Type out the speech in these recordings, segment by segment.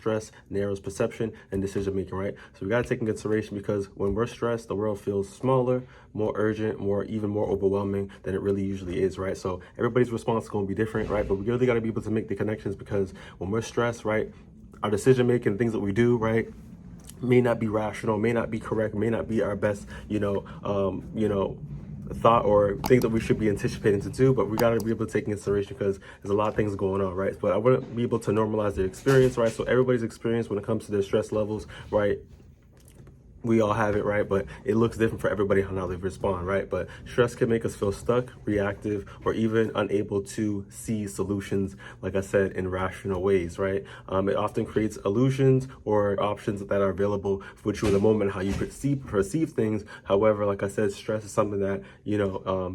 stress narrows perception and decision making, right? So we got to take in consideration, because when we're stressed, the world feels smaller, more urgent, even more overwhelming than it really usually is, right? So everybody's response is going to be different, right? But we really got to be able to make the connections, because when we're stressed, right, our decision making, things that we do, right, may not be rational, may not be correct, may not be our best, thought or things that we should be anticipating to do. But we got to be able to take in consideration, because there's a lot of things going on, right? But I want to be able to normalize their experience, right? So everybody's experience when it comes to their stress levels, right, we all have it, right? But it looks different for everybody on how they respond, right? But stress can make us feel stuck, reactive, or even unable to see solutions, like I said, in rational ways, right? It often creates illusions or options that are available for you in the moment, how you perceive things. However, like I said, stress is something that,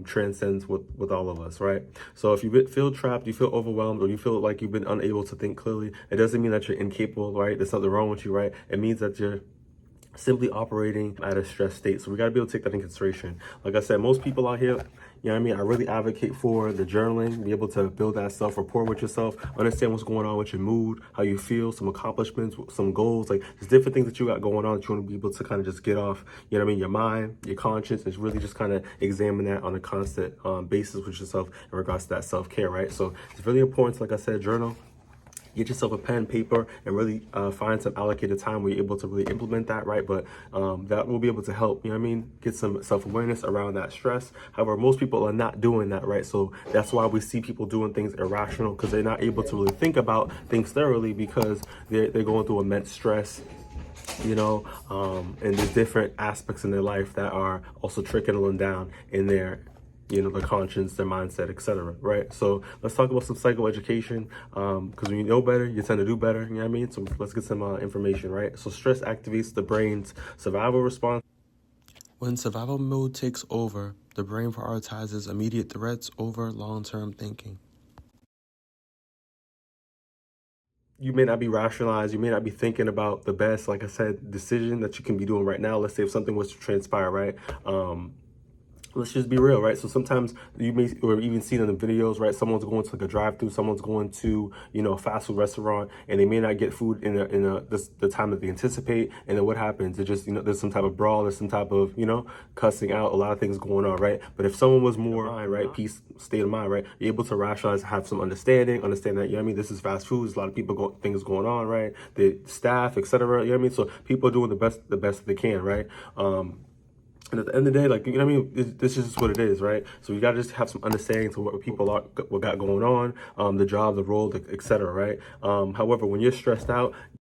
transcends with all of us, right? So if you feel trapped, you feel overwhelmed, or you feel like you've been unable to think clearly, it doesn't mean that you're incapable, right? There's something wrong with you, right? It means that you're simply operating at a stress state. So we got to be able to take that in consideration. Like I said, most people out here, you know what I mean, I really advocate for the journaling, be able to build that self-rapport with yourself, understand what's going on with your mood, how you feel, some accomplishments, some goals, like there's different things that you got going on that you want to be able to kind of just get off, you know what I mean, your mind, your conscience, and really just kind of examine that on a constant basis with yourself in regards to that self-care, right? So it's really important to, like I said, journal. Get yourself a pen, paper, and really find some allocated time where you're able to really implement that, right? But that will be able to help, you know what I mean, get some self-awareness around that stress. However, most people are not doing that, right? So that's why we see people doing things irrational, because they're not able to really think about things thoroughly, because they're going through immense stress, and there's different aspects in their life that are also trickling down in their the conscience, their mindset, etc. Right? So let's talk about some psychoeducation, because when you know better, you tend to do better. You know what I mean? So let's get some information, right? So stress activates the brain's survival response. When survival mode takes over, the brain prioritizes immediate threats over long-term thinking. You may not be rationalized, you may not be thinking about the best, like I said, decision that you can be doing right now. Let's say if something was to transpire, right? Let's just be real, right? So sometimes you may, or even seen in the videos, right? Someone's going to like a drive-through, someone's going to, a fast food restaurant, and they may not get food in the time that they anticipate. And then what happens? It just, there's some type of brawl, there's some type of, cussing out, a lot of things going on, right? But if someone was more, right, peace, state of mind, right? You're able to rationalize, have some understand that, you know what I mean? This is fast food, there's a lot of people, things going on, right? The staff, etc. You know what I mean? So people are doing the best they can, right? And at the end of the day, like, you know what I mean? This is just what it is, right? So you got to just have some understanding to what people are, what got going on, the job, the role, etc., right? However, when you're stressed out,